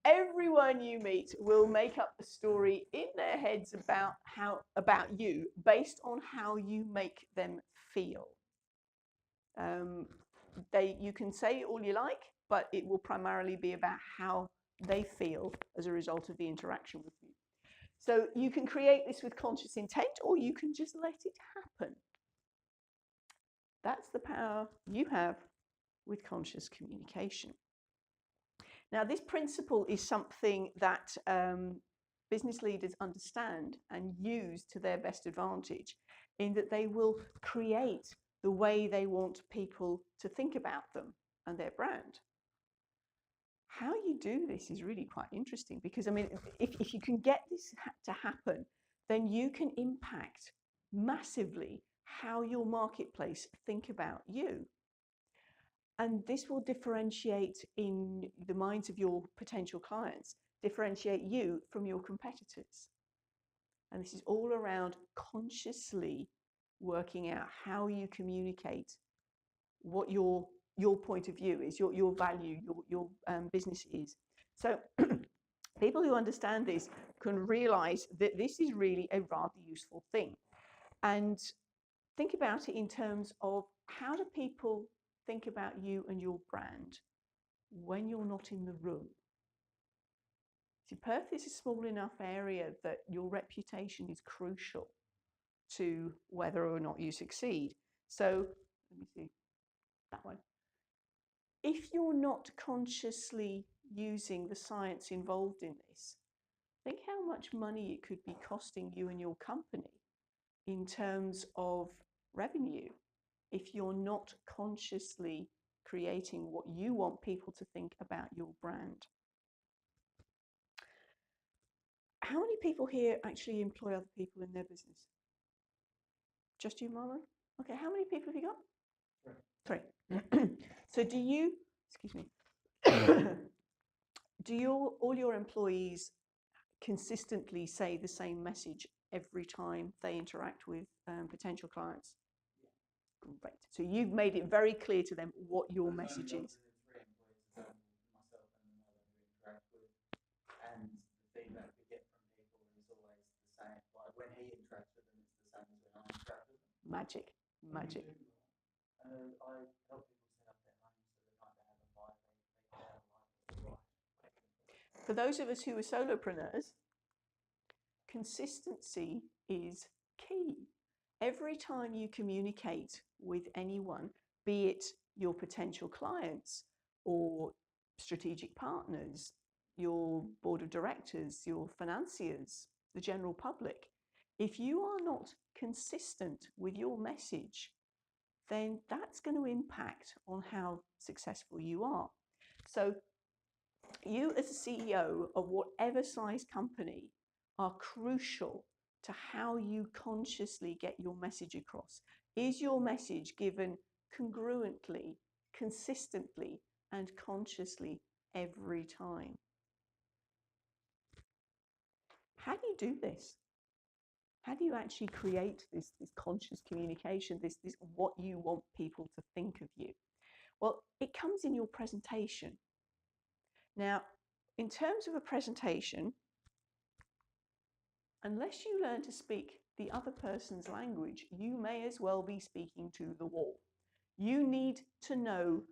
everyone you meet will make up a story in their heads about you based on how you make them feel. You can say all you like, but it will primarily be about how they feel as a result of the interaction with you. So you can create this with conscious intent, or you can just let it happen. That's the power you have with conscious communication. Now, this principle is something that business leaders understand and use to their best advantage, in that they will create the way they want people to think about them and their brand. How you do this is really quite interesting, because, I mean, if you can get this to happen, then you can impact massively how your marketplace think about you. And this will differentiate in the minds of your potential clients, differentiate you from your competitors. And this is all around consciously working out how you communicate what your point of view is, your value, your business is. So people who understand this can realize that this is really a rather useful thing. And think about it in terms of, how do people think about you and your brand when you're not in the room? See, Perth is a small enough area that your reputation is crucial to whether or not you succeed. So let me see that one. If you're not consciously using the science involved in this, think how much money it could be costing you and your company in terms of revenue if you're not consciously creating what you want people to think about your brand. How many people here actually employ other people in their business? Just you, Marlon? Okay, how many people have you got? Three. So do you, excuse me, do all your employees consistently say the same message every time they interact with potential clients? Great. So you've made it very clear to them what your message is. Myself and another who interact with, and the feedback we get from people is always the same. Like when he interacts with them, it's the same as when I interact with them. Magic, magic. I help people set up their homes so they kind of have a life, they have a life that's right. For those of us who are solopreneurs, consistency is key. Every time you communicate with anyone, be it your potential clients or strategic partners, your board of directors, your financiers, the general public, if you are not consistent with your message, then that's going to impact on how successful you are. So you, as a CEO of whatever size company, are crucial to how you consciously get your message across. Is your message given congruently, consistently, and consciously every time? How do you do this? How do you actually create this conscious communication, this what you want people to think of you? Well, it comes in your presentation. Now, in terms of a presentation, unless you learn to speak the other person's language, you may as well be speaking to the wall. You need to know,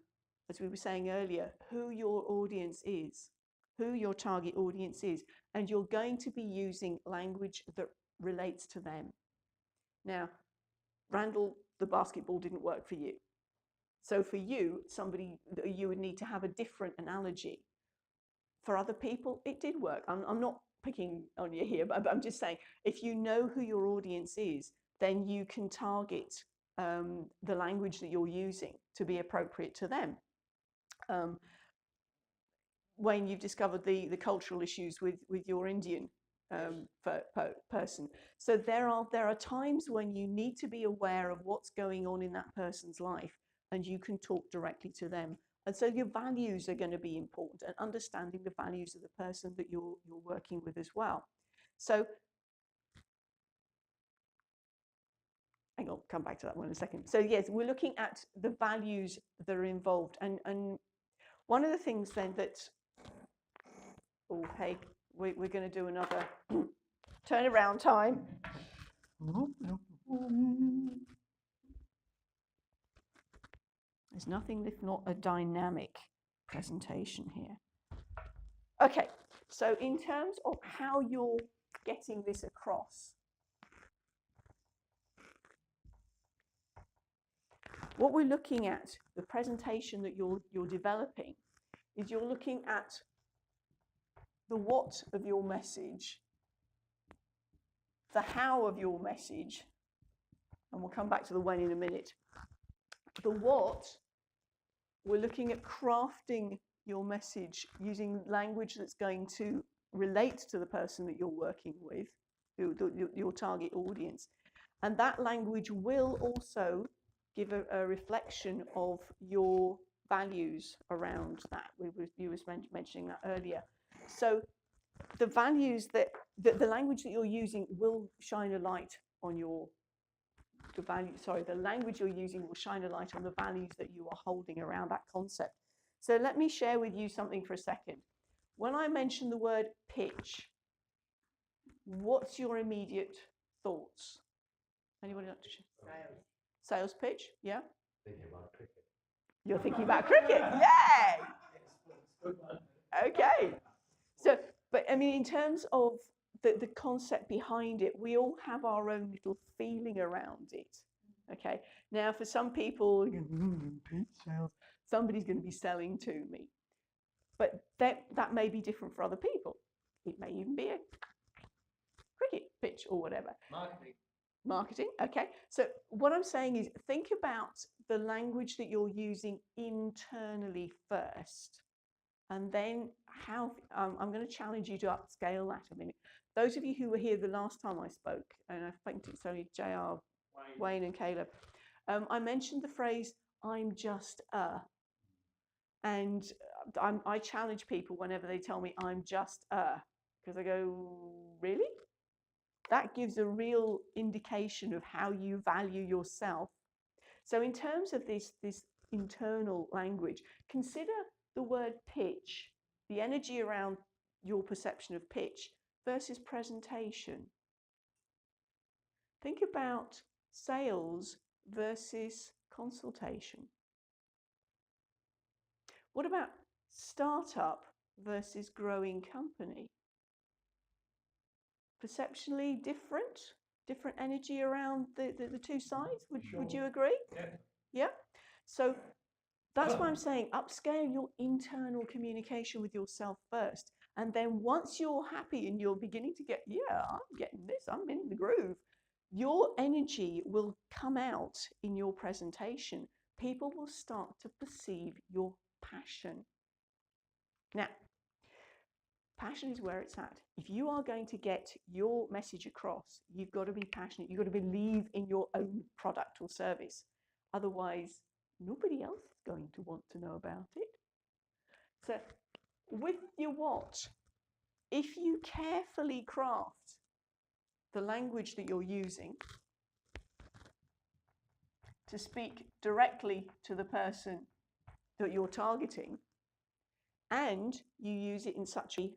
as we were saying earlier, who your audience is, who your target audience is, and you're going to be using language that relates to them. Now, Randall, the basketball didn't work for you. So for you, you would need to have a different analogy. For other people, it did work. I'm not picking on you here, but I'm just saying, if you know who your audience is, then you can target the language that you're using to be appropriate to them. When you've discovered the cultural issues with your Indian person. So there are times when you need to be aware of what's going on in that person's life, and you can talk directly to them. And so your values are going to be important, and understanding the values of the person that you're working with as well. So I'll come back to that one in a second. So yes, we're looking at the values that are involved. And one of the things then that Oh, hey, we're going to do another turnaround time. There's nothing if not a dynamic presentation here. Okay, so in terms of how you're getting this across, what we're looking at, the presentation that you're developing, is you're looking at the what of your message, the how of your message, and we'll come back to the when in a minute. The what, we're looking at crafting your message using language that's going to relate to the person that you're working with, your target audience. And that language will also give a reflection of your values around that. You were mentioning that earlier. So the values the language that you're using will shine a light on the language you're using will shine a light on the values that you are holding around that concept. So let me share with you something for a second. When I mention the word pitch, what's your immediate thoughts? Anybody like to share? Sales pitch, yeah? Thinking about cricket. You're thinking about cricket, yay! Okay. So, but I mean, in terms of the concept behind it, we all have our own little feeling around it. Okay. Now, for some people, somebody's going to be selling to me, but that may be different for other people. It may even be a cricket pitch or whatever. Marketing. Okay. So what I'm saying is, think about the language that you're using internally first. And then how, I'm going to challenge you to upscale that a minute. Those of you who were here the last time I spoke, and I think it's only JR, Wayne and Caleb, I mentioned the phrase, I'm just a. And I challenge people whenever they tell me I'm just a, because I go, really? That gives a real indication of how you value yourself. So in terms of this internal language, consider the word pitch, the energy around your perception of pitch versus presentation. Think about sales versus consultation. What about startup versus growing company? Perceptually different energy around the two sides? Would you agree? Yeah. So that's why I'm saying upscale your internal communication with yourself first. And then once you're happy and you're beginning to get, yeah, I'm getting this, I'm in the groove, your energy will come out in your presentation. People will start to perceive your passion. Now, passion is where it's at. If you are going to get your message across, you've got to be passionate. You've got to believe in your own product or service. Otherwise, nobody else is going to want to know about it. So with your what, if you carefully craft the language that you're using to speak directly to the person that you're targeting, and you use it in such a way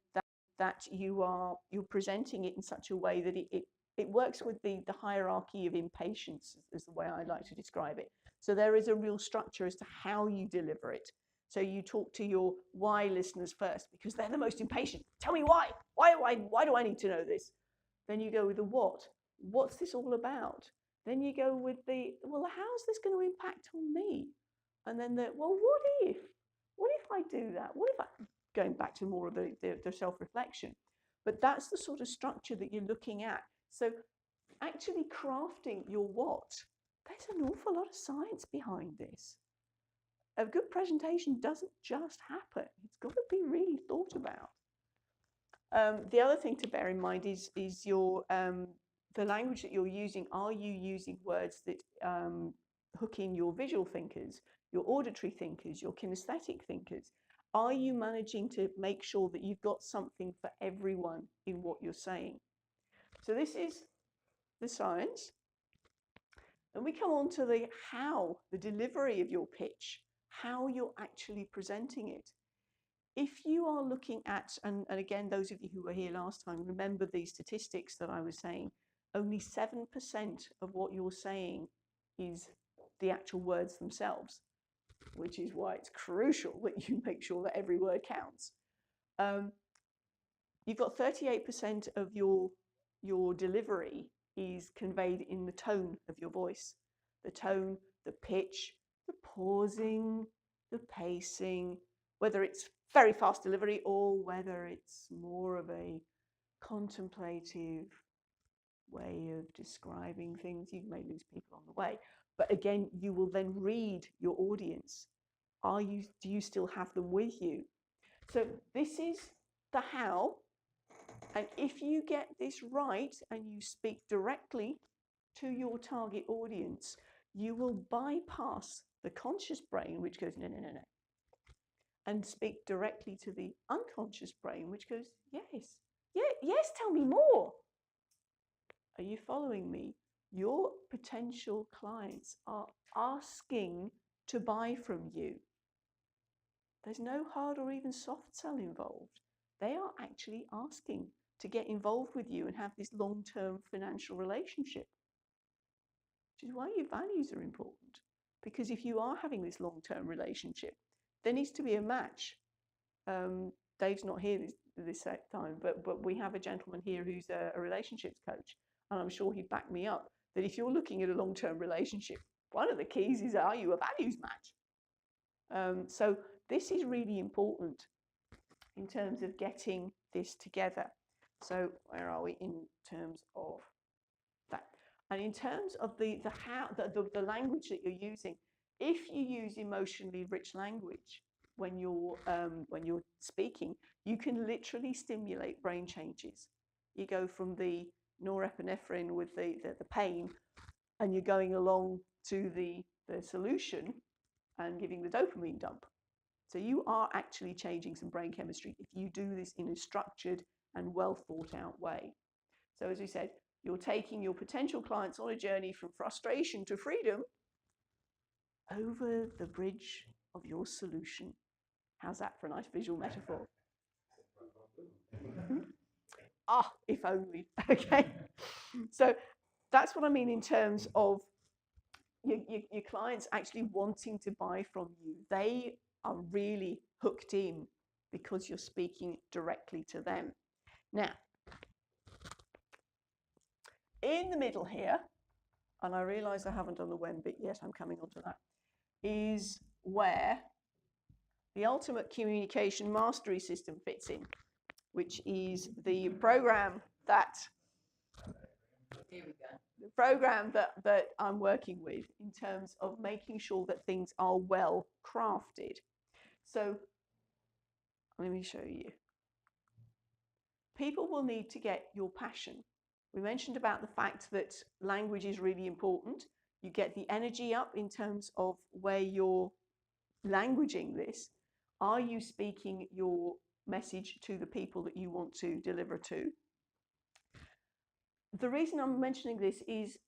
that you're presenting it in such a way that it works with the hierarchy of impatience, is the way I like to describe it. So there is a real structure as to how you deliver it. So you talk to your why listeners first, because they're the most impatient. Tell me why. Why do I need to know this? Then you go with the what. What's this all about? Then you go with the, well, how's this going to impact on me? And then the, well, what if? What if I do that? What if I, going back to more of the self-reflection. But that's the sort of structure that you're looking at. So actually crafting your what, there's an awful lot of science behind this. A good presentation doesn't just happen. It's got to be really thought about. The other thing to bear in mind is your the language that you're using. Are you using words that hook in your visual thinkers, your auditory thinkers, your kinesthetic thinkers? Are you managing to make sure that you've got something for everyone in what you're saying? So this is the science. And we come on to the how, the delivery of your pitch, how you're actually presenting it. if you are looking at, and again, those of you who were here last time, remember these statistics that I was saying, only 7% of what you're saying is the actual words themselves, which is why it's crucial that you make sure that every word counts. You've got 38% of your delivery is conveyed in the tone of your voice. The tone, the pitch, the pausing, the pacing, whether it's very fast delivery or whether it's more of a contemplative way of describing things. You may lose people on the way. But again, you will then read your audience. Do you still have them with you? So this is the how. And if you get this right and you speak directly to your target audience, you will bypass the conscious brain, which goes, no, no, no, no, and speak directly to the unconscious brain, which goes, yes, yeah, yes, tell me more. Are you following me? Your potential clients are asking to buy from you. There's no hard or even soft sell involved. They are actually asking to get involved with you and have this long-term financial relationship, which is why your values are important. Because if you are having this long-term relationship, there needs to be a match. Dave's not here this time, but we have a gentleman here who's a relationships coach, and I'm sure he'd back me up that if you're looking at a long-term relationship, one of the keys is, are you a values match? So this is really important in terms of getting this together. So where are we in terms of that? And in terms of the language that you're using, if you use emotionally rich language when you're speaking, you can literally stimulate brain changes. You go from the norepinephrine with the pain, and you're going along to the solution and giving the dopamine dump. So you are actually changing some brain chemistry if you do this in a structured and well thought out way. So as we said, you're taking your potential clients on a journey from frustration to freedom over the bridge of your solution. How's that for a nice visual metaphor? If only. Okay. So that's what I mean in terms of your clients actually wanting to buy from you. They are really hooked in because you're speaking directly to them. Now, in the middle here, and I realise I haven't done the when bit yet, I'm coming on to that, is where the ultimate communication mastery system fits in, which is the program that that I'm working with in terms of making sure that things are well crafted. So let me show you. People will need to get your passion. We mentioned about the fact that language is really important. You get the energy up in terms of where you're languaging this. Are you speaking your message to the people that you want to deliver to? The reason I'm mentioning this is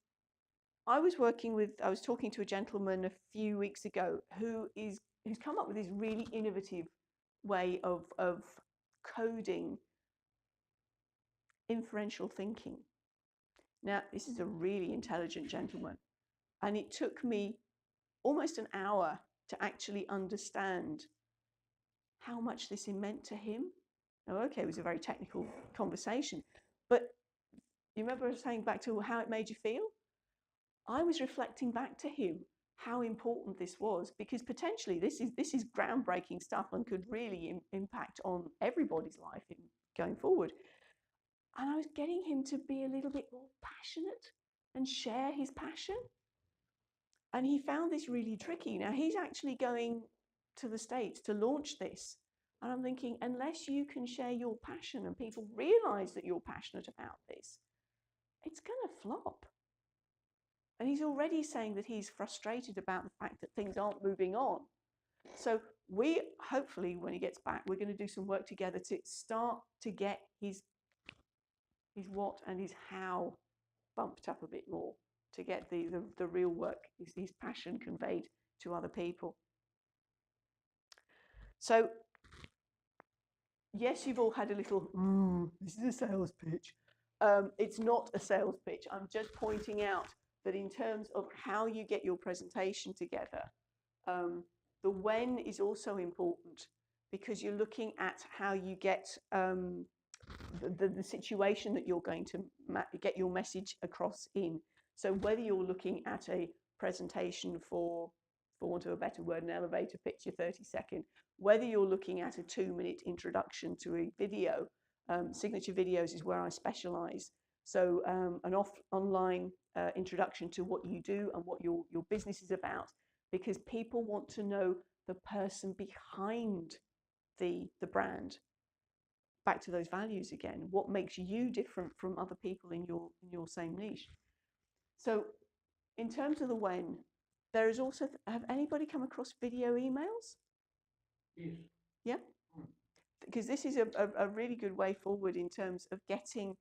I was talking to a gentleman a few weeks ago who's come up with this really innovative way of coding inferential thinking. Now, this is a really intelligent gentleman, and it took me almost an hour to actually understand how much this meant to him. Now, okay, it was a very technical conversation, but you remember saying back to how it made you feel? I was reflecting back to him how important this was, because potentially this is groundbreaking stuff and could really impact on everybody's life going forward. And I was getting him to be a little bit more passionate and share his passion. And he found this really tricky. Now he's actually going to the States to launch this. And I'm thinking, unless you can share your passion and people realize that you're passionate about this, it's going to flop. And he's already saying that he's frustrated about the fact that things aren't moving on. So we hopefully, when he gets back, we're going to do some work together to start to get his what and his how bumped up a bit more, to get the real work, his passion conveyed to other people. So yes, you've all had a little, this is a sales pitch. It's not a sales pitch. I'm just pointing out that in terms of how you get your presentation together, the when is also important because you're looking at how you get the situation that you're going to get your message across in. So whether you're looking at a presentation for want of a better word, an elevator pitch, your 30-second, whether you're looking at a 2-minute introduction to a video, signature videos is where I specialize. So an online introduction to what you do and what your business is about, because people want to know the person behind the brand. Back to those values again. What makes you different from other people in your same niche? So in terms of the when, there is also, have anybody come across video emails? Yes. Yeah? Because this is a really good way forward in terms of getting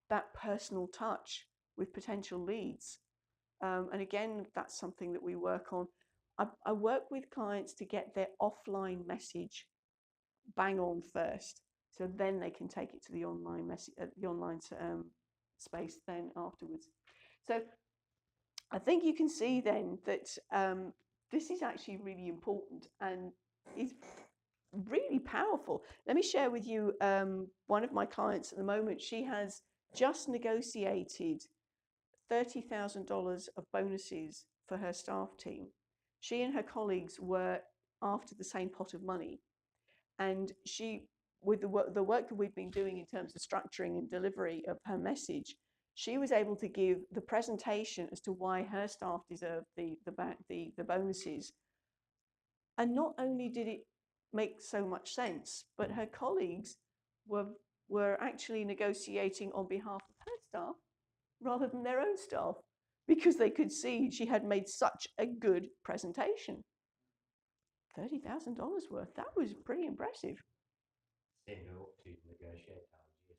that personal touch with potential leads. And again, that's something that we work on. I work with clients to get their offline message bang on first, so then they can take it to the online space then afterwards. So I think you can see then that this is actually really important and is really powerful. Let me share with you one of my clients at the moment. She has just negotiated $30,000 of bonuses for her staff team. She and her colleagues were after the same pot of money, and she, with the work that we've been doing in terms of structuring and delivery of her message, she was able to give the presentation as to why her staff deserved the bonuses. And not only did it make so much sense, but her colleagues were actually negotiating on behalf of her staff rather than their own staff, because they could see she had made such a good presentation. $30,000 worth. That was pretty impressive. Send her up to negotiate our GST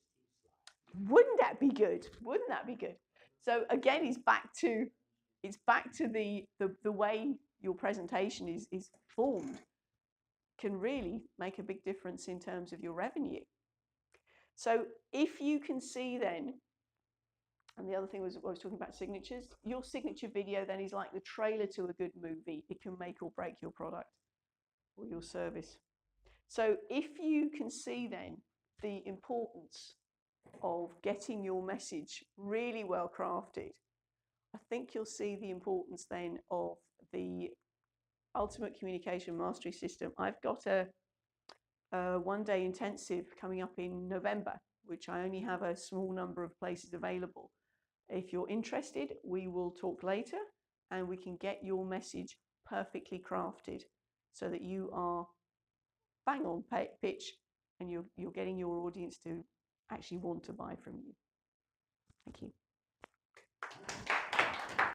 slide. Wouldn't that be good? Wouldn't that be good? So again, it's back to the way your presentation is formed can really make a big difference in terms of your revenue. So if you can see then, and the other thing was I was talking about signatures, your signature video then is like the trailer to a good movie. It can make or break your product or your service. So if you can see then the importance of getting your message really well crafted, I think you'll see the importance then of the Ultimate Communication Mastery System. I've got a one-day intensive coming up in November, which I only have a small number of places available. If you're interested, we will talk later and we can get your message perfectly crafted so that you are bang on pitch and you're getting your audience to actually want to buy from you. Thank you.